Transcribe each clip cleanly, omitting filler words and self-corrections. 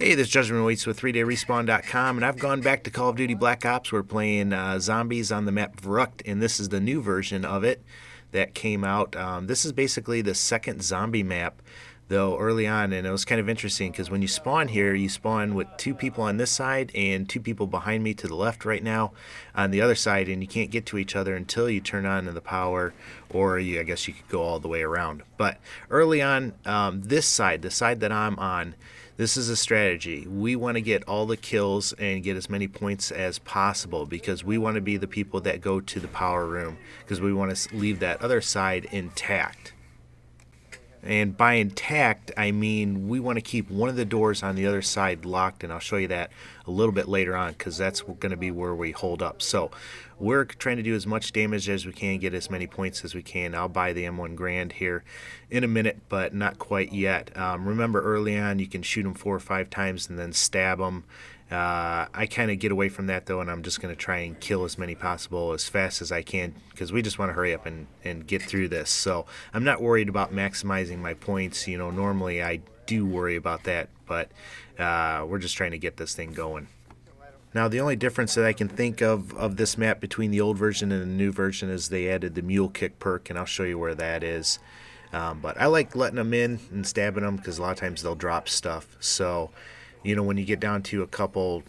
Hey, this is Judgment Waits with 3DayRespawn.com, and I've gone back to Call of Duty Black Ops. We're playing zombies on the map Verrückt, and this is the new version of it that came out. This is basically the second zombie map, though, early on, and it was kind of interesting because when you spawn here, you spawn with two people on this side and two people behind me to the left right now on the other side, and you can't get to each other until you turn on the power, or I guess you could go all the way around. But early on, this side, the side that I'm on, this is a strategy. We want to get all the kills and get as many points as possible because we want to be the people that go to the power room because we want to leave that other side intact. And by intact, I mean we want to keep one of the doors on the other side locked, and I'll show you that a little bit later on because that's going to be where we hold up. So we're trying to do as much damage as we can, get as many points as we can. I'll buy the M1 Grand here in a minute, but not quite yet. Remember, early on, you can shoot them 4 or 5 times and then stab them. I kind of get away from that, though, and I'm just going to try and kill as many possible as fast as I can because we just want to hurry up and get through this. So I'm not worried about maximizing my points. You know, normally I do worry about that, but we're just trying to get this thing going. Now, the only difference that I can think of this map between the old version and the new version is they added the mule kick perk, and I'll show you where that is. But I like letting them in and stabbing them because a lot of times they'll drop stuff. So, you know, when you get down to a couple,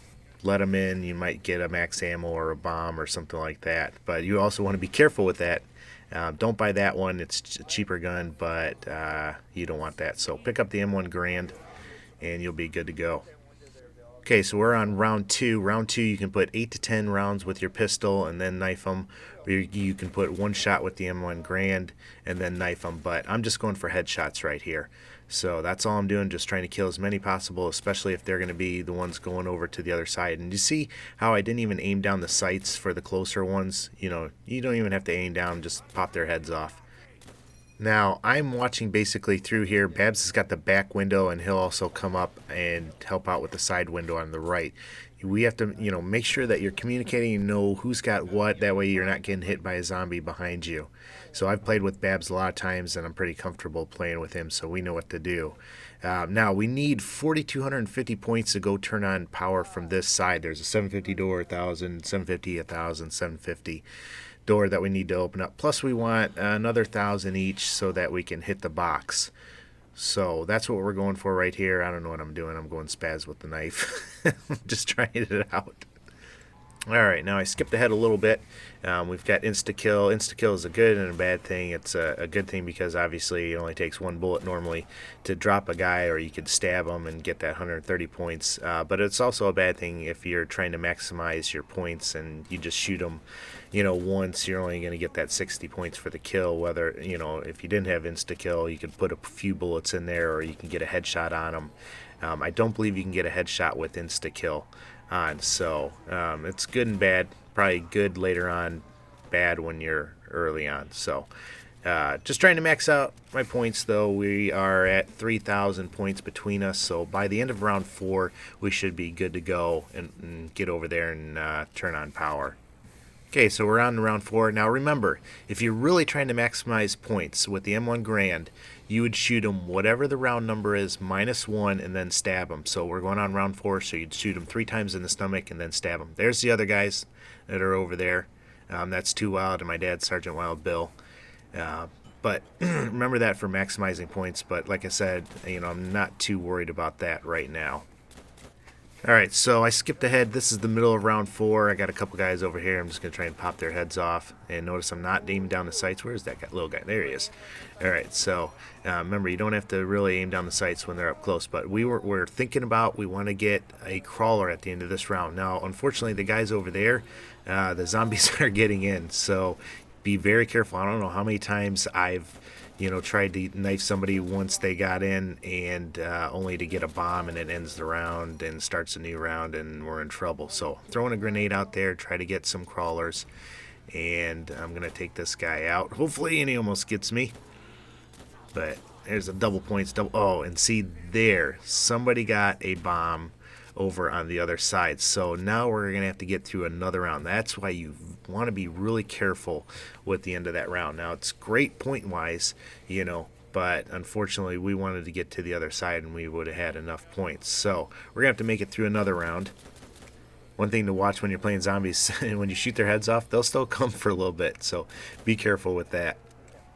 let them in. You might get a max ammo or a bomb or something like that. But you also want to be careful with that. Don't buy that one. It's a cheaper gun, but you don't want that. So pick up the M1 Grand, and you'll be good to go. Okay, so we're on round 2. Round 2, you can put 8 to 10 rounds with your pistol and then knife them. Or you can put one shot with the M1 Grand and then knife them. But I'm just going for headshots right here. So that's all I'm doing, just trying to kill as many possible, especially if they're going to be the ones going over to the other side. And you see how I didn't even aim down the sights for the closer ones? You know, you don't even have to aim down, just pop their heads off. Now, I'm watching basically through here. Babs has got the back window, and he'll also come up and help out with the side window on the right. We have to, you know, make sure that you're communicating and know who's got what. That way you're not getting hit by a zombie behind you. So I've played with Babs a lot of times, and I'm pretty comfortable playing with him, so we know what to do. Now, we need 4,250 points to go turn on power from this side. There's a 750 door, 1,000, 750, 1,000, 750 door that we need to open up. Plus, we want another 1,000 each so that we can hit the box. So that's what we're going for right here. I don't know what I'm doing. I'm going spaz with the knife. Just trying it out. Alright, now I skipped ahead a little bit. We've got Insta Kill. Insta Kill is a good and a bad thing. It's a good thing because obviously it only takes one bullet normally to drop a guy, or you could stab him and get that 130 points. But it's also a bad thing if you're trying to maximize your points and you just shoot them, you know, once. You're only going to get that 60 points for the kill. Whether, you know, if you didn't have Insta Kill, you could put a few bullets in there, or you can get a headshot on them. I don't believe you can get a headshot with Insta Kill on, so it's good and bad. Probably good later on, bad when you're early on. So just trying to max out my points, though. We are at 3,000 points between us, so by the end of round 4 we should be good to go and get over there and turn on power. Okay, so we're on to round 4. Now remember, if you're really trying to maximize points with the M1 Grand, you would shoot them whatever the round number is, -1, and then stab them. So we're going on round 4, so you'd shoot them 3 times in the stomach and then stab them. There's the other guys that are over there. That's Too Wild and my dad, Sergeant Wild Bill. But remember that for maximizing points. But like I said, you know, I'm not too worried about that right now. Alright, so I skipped ahead. This is the middle of round 4. I got a couple guys over here. I'm just going to try and pop their heads off. And notice I'm not aiming down the sights. Where's that guy? Little guy. There he is. Alright, so remember, you don't have to really aim down the sights when they're up close. But we're thinking about, we want to get a crawler at the end of this round. Now, unfortunately, the guys over there, the zombies are getting in. So be very careful. I don't know how many times I've, you know, tried to knife somebody once they got in, and only to get a bomb, and it ends the round and starts a new round, and we're in trouble. So throwing a grenade out there, try to get some crawlers, and I'm gonna take this guy out, hopefully, and he almost gets me. But there's a double points, oh, and see there, somebody got a bomb over on the other side. So now we're going to have to get through another round. That's why you want to be really careful with the end of that round. Now, it's great point-wise, you know, but unfortunately we wanted to get to the other side and we would have had enough points. So we're gonna have to make it through another round. One thing to watch when you're playing zombies, when you shoot their heads off, they'll still come for a little bit, so be careful with that.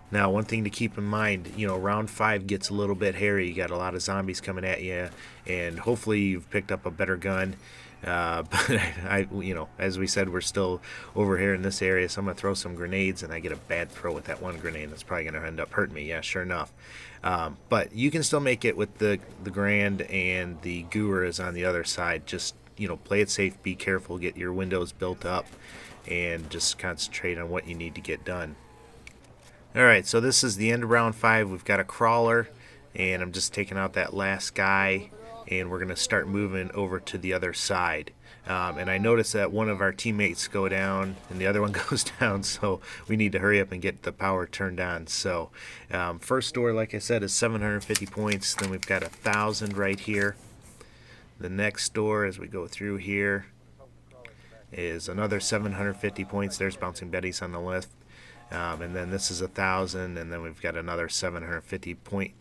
Now, one thing to keep in mind, round 5 gets a little bit hairy. You got a lot of zombies coming at you, and hopefully you've picked up a better gun. But as we said, we're still over here in this area, so I'm gonna throw some grenades, and I get a bad throw with that one grenade. That's probably gonna end up hurting me. Yeah, sure enough. But you can still make it with the Grand, and the Goer is on the other side. Just play it safe, be careful, get your windows built up, and just concentrate on what you need to get done. Alright, so this is the end of round 5. We've got a crawler, and I'm just taking out that last guy, and we're going to start moving over to the other side. And I noticed that one of our teammates go down and the other one goes down, so we need to hurry up and get the power turned on. So first door, like I said, is 750 points. Then we've got 1,000 right here. The next door, as we go through here, is another 750 points. There's Bouncing Betty's on the left. And then this is 1,000, and then we've got another 750 point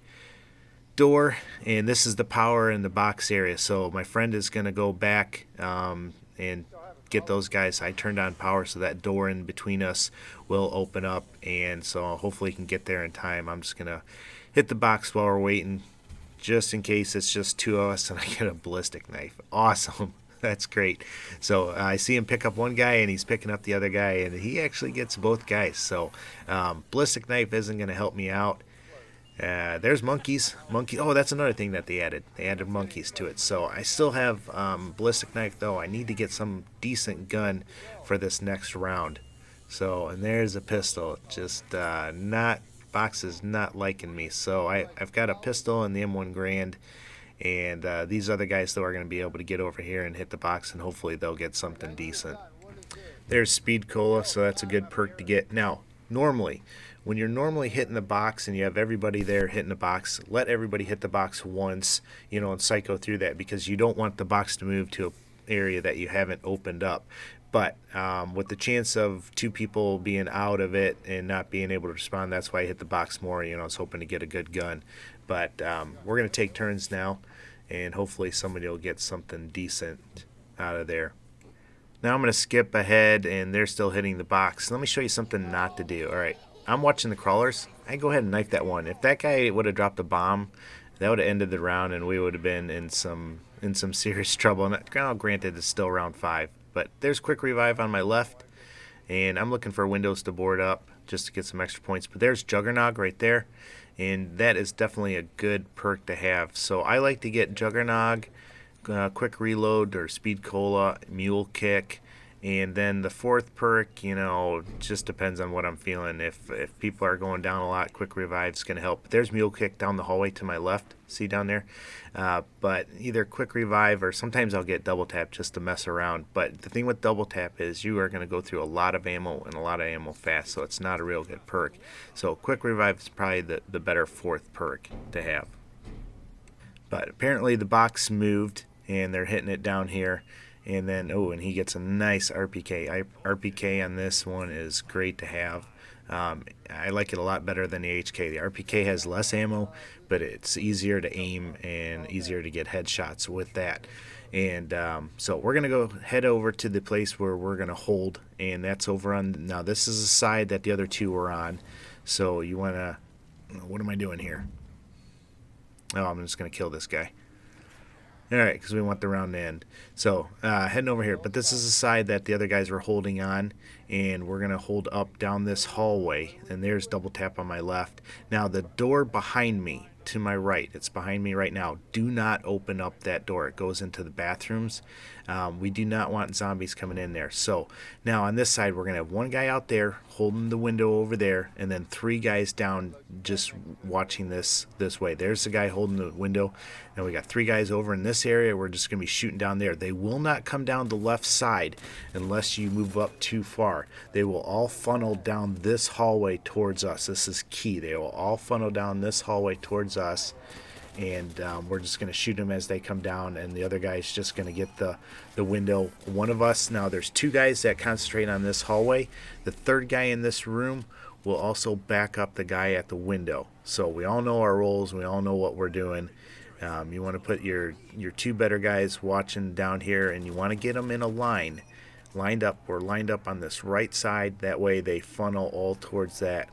door, and this is the power in the box area. So my friend is going to go back and get those guys. I turned on power, so that door in between us will open up, and so hopefully he can get there in time. I'm just going to hit the box while we're waiting, just in case it's just 2 of us and I get a ballistic knife. Awesome. That's great. So I see him pick up one guy, and he's picking up the other guy, and he actually gets both guys. So ballistic knife isn't going to help me out. There's monkeys. Oh, that's another thing that they added. They added monkeys to it. So I still have ballistic knife, though. I need to get some decent gun for this next round. So, and there's a pistol. Just box is not liking me. So I've got a pistol and the M1 Grand. And these other guys, though, are going to be able to get over here and hit the box, and hopefully they'll get something decent. There's Speed Cola, so that's a good perk to get. Now, normally, when you're normally hitting the box and you have everybody there hitting the box, let everybody hit the box once, and psycho through that, because you don't want the box to move to an area that you haven't opened up. But with the chance of 2 people being out of it and not being able to respond, that's why I hit the box more. I was hoping to get a good gun. But we're going to take turns now, and hopefully somebody will get something decent out of there. Now I'm going to skip ahead, and they're still hitting the box. Let me show you something not to do. All right, I'm watching the crawlers. I go ahead and knife that one. If that guy would have dropped a bomb, that would have ended the round, and we would have been in some serious trouble. And granted, it's still round 5. But there's Quick Revive on my left, and I'm looking for windows to board up just to get some extra points. But there's Juggernog right there, and that is definitely a good perk to have. So I like to get Juggernog, Quick Reload, or Speed Cola, Mule Kick, and then the 4th perk, just depends on what I'm feeling. If people are going down a lot, Quick Revive's going to help. But there's Mule Kick down the hallway to my left. See down there? But either Quick Revive, or sometimes I'll get Double Tap just to mess around. But the thing with Double Tap is you are going to go through a lot of ammo, and a lot of ammo fast, so it's not a real good perk. So Quick Revive is probably the better 4th perk to have. But apparently the box moved, and they're hitting it down here. And then, and he gets a nice RPK. RPK on this one is great to have. I like it a lot better than the HK. The RPK has less ammo, but it's easier to aim and easier to get headshots with that. And so we're going to go head over to the place where we're going to hold, and that's over on, now this is the side that the other 2 were on. So you want to, what am I doing here? Oh, I'm just going to kill this guy. Alright, because we want the round to end. So, heading over here. But this is the side that the other guys were holding on. And we're going to hold up down this hallway. And there's Double Tap on my left. Now, the door behind me, to my right, it's behind me right now. Do not open up that door. It goes into the bathrooms. We do not want zombies coming in there. So, now on this side, we're going to have 1 guy out there holding the window over there. And then 3 guys down just watching this way. There's the guy holding the window. And we got 3 guys over in this area. We're just going to be shooting down there. They will not come down the left side unless you move up too far. They will all funnel down this hallway towards us. This is key. They will all funnel down this hallway towards us. And we're just going to shoot them as they come down, and the other guy's just going to get the window. One of us, now there's 2 guys that concentrate on this hallway. The 3rd guy in this room will also back up the guy at the window. So we all know our roles, we all know what we're doing. You want to put your two better guys watching down here, and you want to get them in a line, lined up. We're lined up on this right side. That way they funnel all towards that,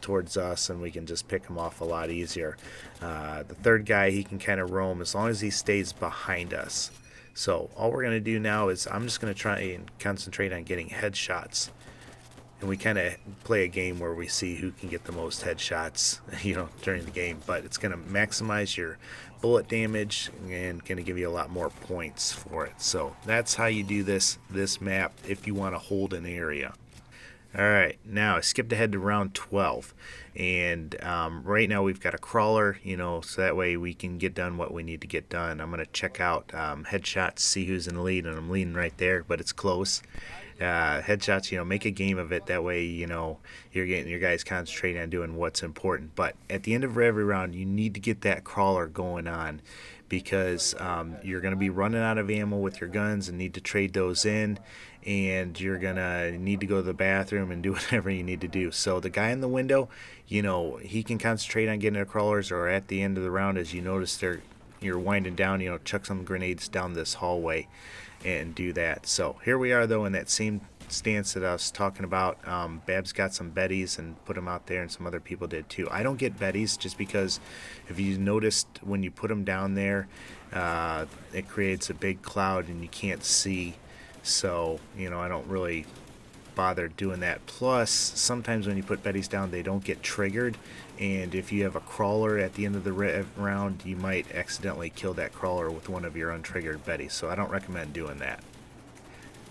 towards us, and we can just pick them off a lot easier. The third guy, he can kind of roam as long as he stays behind us. So all we're going to do now is I'm just going to try and concentrate on getting headshots. And we kind of play a game where we see who can get the most headshots, during the game. But it's going to maximize your bullet damage and going to give you a lot more points for it. So that's how you do this map if you want to hold an area. Alright, now I skipped ahead to round 12, and right now we've got a crawler, so that way we can get done what we need to get done. I'm going to check out headshots, see who's in the lead, and I'm leading right there, but it's close. Headshots, make a game of it, that way, you're getting your guys concentrating on doing what's important. But at the end of every round, you need to get that crawler going on, because you're going to be running out of ammo with your guns and need to trade those in, and you're going to need to go to the bathroom and do whatever you need to do. So the guy in the window, he can concentrate on getting the crawlers, or at the end of the round, as you notice you're winding down, chuck some grenades down this hallway and do that. So here we are, though, in that same stance that I was talking about. Babs got some Bettys and put them out there, and some other people did too. I don't get Bettys just because if you noticed when you put them down there, it creates a big cloud and you can't see. So I don't really bother doing that. Plus, sometimes when you put Bettys down, they don't get triggered, and if you have a crawler at the end of the round, you might accidentally kill that crawler with one of your untriggered Bettys. So I don't recommend doing that.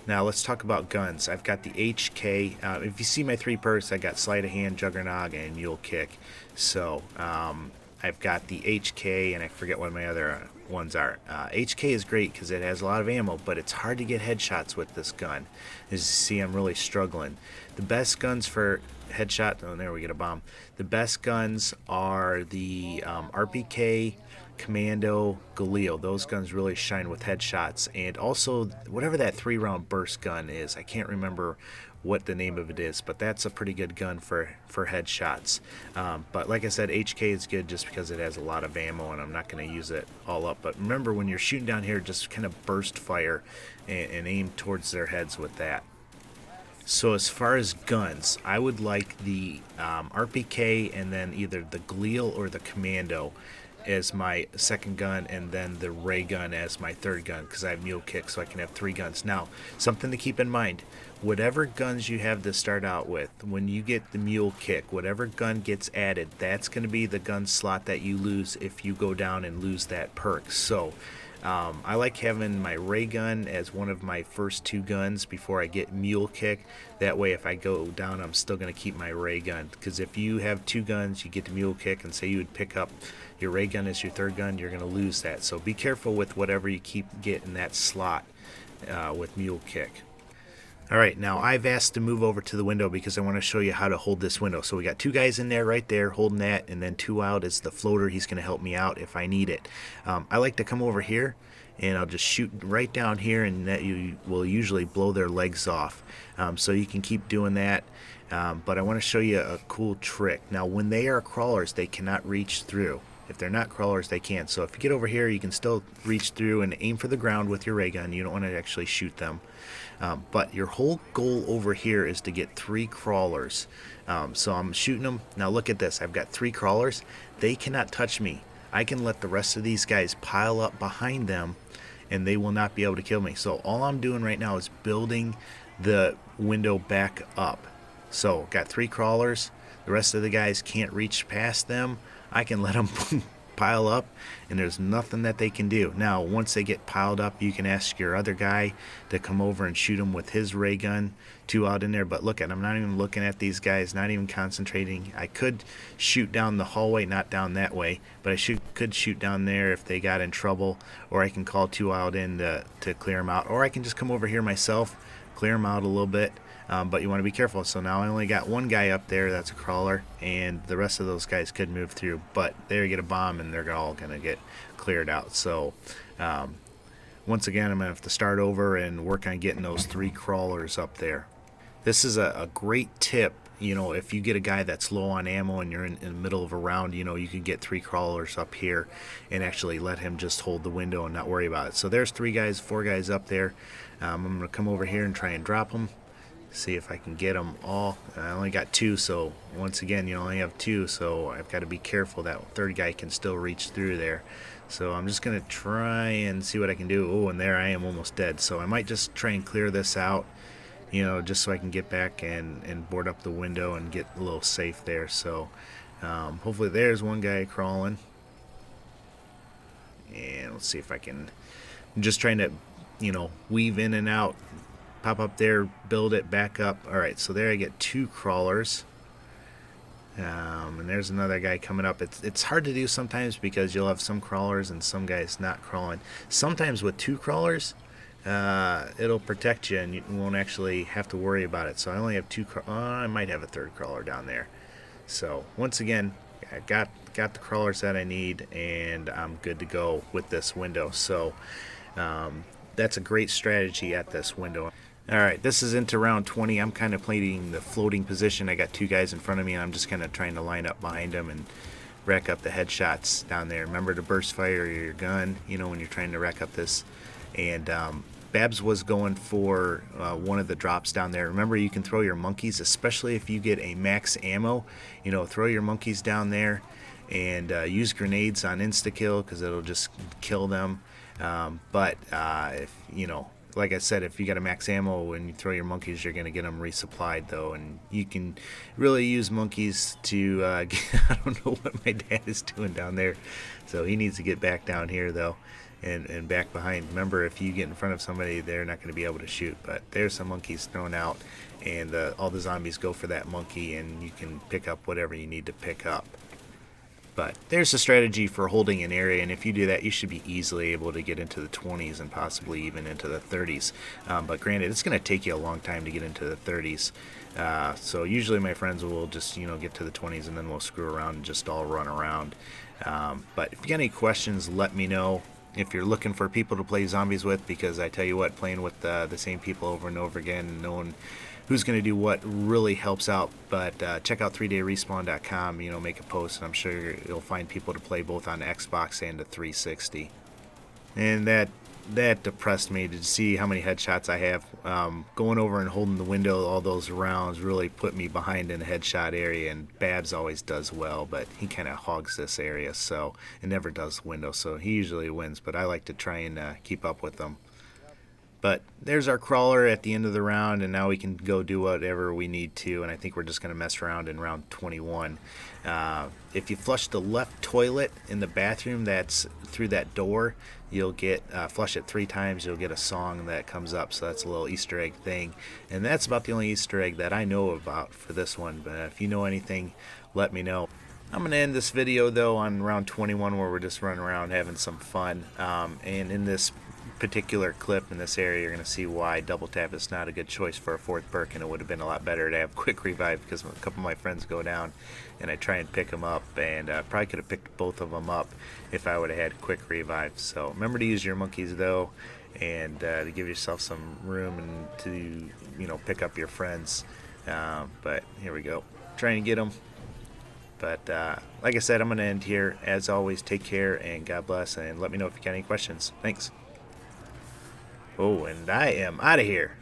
Now let's talk about guns. I've got the HK. If you see my 3 perks, I got Sleight of Hand, Juggernog, and Mule Kick. So I've got the HK, and I forget what my other ones are. HK is great because it has a lot of ammo, but it's hard to get headshots with this gun. As you see, I'm really struggling. The best guns for headshot, oh, there we get a bomb. The best guns are the RPK, Commando, Galil. Those guns really shine with headshots. And also, whatever that 3-round burst gun is, I can't remember what the name of it is, but that's a pretty good gun for headshots. But like I said, HK is good just because it has a lot of ammo, and I'm not going to use it all up. But remember, when you're shooting down here, just kind of burst fire and aim towards their heads with that. So as far as guns, I would like the RPK, and then either the Galil or the Commando as my second gun, and then the ray gun as my third gun, because I have Mule Kick, so I can have 3 guns. Now, something to keep in mind, whatever guns you have to start out with, when you get the Mule Kick, whatever gun gets added, that's going to be the gun slot that you lose if you go down and lose that perk. So I like having my ray gun as one of my first 2 guns before I get Mule Kick. That way, if I go down, I'm still going to keep my ray gun, because if you have 2 guns, you get the Mule Kick, and say you would pick up your ray gun as your third gun, you're going to lose that. So be careful with whatever you keep getting that slot with Mule Kick. Alright, now I've asked to move over to the window because I want to show you how to hold this window. So we got 2 guys in there right there holding that, and then 2 out is the floater. He's going to help me out if I need it. I like to come over here, and I'll just shoot right down here, and that you will usually blow their legs off. So you can keep doing that. But I want to show you a cool trick. Now, when they are crawlers, they cannot reach through. If they're not crawlers, they can't. So if you get over here, you can still reach through and aim for the ground with your ray gun. You don't want to actually shoot them. But your whole goal over here is to get 3 crawlers. So I'm shooting them. Now look at this. I've got 3 crawlers. They cannot touch me. I can let the rest of these guys pile up behind them, and they will not be able to kill me. So all I'm doing right now is building the window back up. So got 3 crawlers. The rest of the guys can't reach past them. I can let them pile up, and there's nothing that they can do. Now, once they get piled up, you can ask your other guy to come over and shoot them with his ray gun. 2 out in there, but look at, I'm not even looking at these guys, not even concentrating. I could shoot down the hallway, not down that way, but I could shoot down there if they got in trouble, or I can call 2 out in to clear them out, or I can just come over here myself, clear them out a little bit. But you want to be careful. So now I only got 1 guy up there that's a crawler, and the rest of those guys could move through, but they get a bomb and they're all going to get cleared out. So once again, I'm going to have to start over and work on getting those 3 crawlers up there. This is a great tip you know, if you get a guy that's low on ammo and you're in the middle of a round, you know, you can get 3 crawlers up here and actually let him just hold the window and not worry about it. So there's 3 guys, 4 guys up there. I'm going to come over here and try and drop them. See if I can get them all. I only got 2, so once again, you only have 2, so I've got to be careful. That 3rd guy can still reach through there. So I'm just going to try and see what I can do. Oh, and there I am almost dead. So I might just try and clear this out, you know, just so I can get back and board up the window and get a little safe there. So hopefully there's one guy crawling. And let's see if I can. I'm just trying to, you know, weave in and out. Pop up there, build it back up. Alright, so there I get 2 crawlers. And there's another guy coming up. It's hard to do sometimes because you'll have some crawlers and some guys not crawling. Sometimes with 2 crawlers, it'll protect you and you won't actually have to worry about it. So I only have 2 I might have a 3rd crawler down there. So once again, I got the crawlers that I need, and I'm good to go with this window. So that's a great strategy at this window. Alright, this is into round 20. I'm kind of playing the floating position. I got 2 guys in front of me, and I'm just kind of trying to line up behind them and rack up the headshots down there. Remember to burst fire your gun, you know, when you're trying to rack up this. And Babs was going for one of the drops down there. Remember, you can throw your monkeys, especially if you get a max ammo. You know, throw your monkeys down there and use grenades on Insta Kill because it'll just kill them. But if, you know, like I said, if you got a max ammo and you throw your monkeys, you're going to get them resupplied, though. And you can really use monkeys to I don't know what my dad is doing down there. So he needs to get back down here, though, and back behind. Remember, if you get in front of somebody, they're not going to be able to shoot. But there's some monkeys thrown out, and all the zombies go for that monkey, and you can pick up whatever you need to pick up. But there's a strategy for holding an area, and if you do that, you should be easily able to get into the 20s and possibly even into the 30s. But granted, it's going to take you a long time to get into the 30s. So usually my friends will just, you know, get to the 20s, and then we'll screw around and just all run around. But if you got any questions, let me know. If you're looking for people to play zombies with, because I tell you what, playing with the same people over and over again and knowing who's going to do what really helps out. But check out 3dayrespawn.com, you know, make a post, and I'm sure you'll find people to play both on Xbox and the 360. And that depressed me to see how many headshots I have. Going over and holding the window, all those rounds really put me behind in the headshot area, and Babs always does well, but he kind of hogs this area, so it never does the window, so he usually wins, but I like to try and keep up with them. But there's our crawler at the end of the round, and now we can go do whatever we need to, and I think we're just going to mess around in round 21. If you flush the left toilet in the bathroom that's through that door, you'll get, flush it 3 times, you'll get a song that comes up, so that's a little Easter egg thing. And that's about the only Easter egg that I know about for this one, but if you know anything, let me know. I'm going to end this video, though, on round 21, where we're just running around having some fun. And in this particular clip in this area, you're going to see why double tap is not a good choice for a 4th perk, and it would have been a lot better to have quick revive, because a couple of my friends go down and I try and pick them up, and probably could have picked both of them up if I would have had quick revive. So remember to use your monkeys, though, and to give yourself some room and to, you know, pick up your friends. But here we go, trying to get them. But like I said, I'm going to end here. As always, take care and God bless, and let me know if you got any questions. Thanks. Oh, and I am out of here.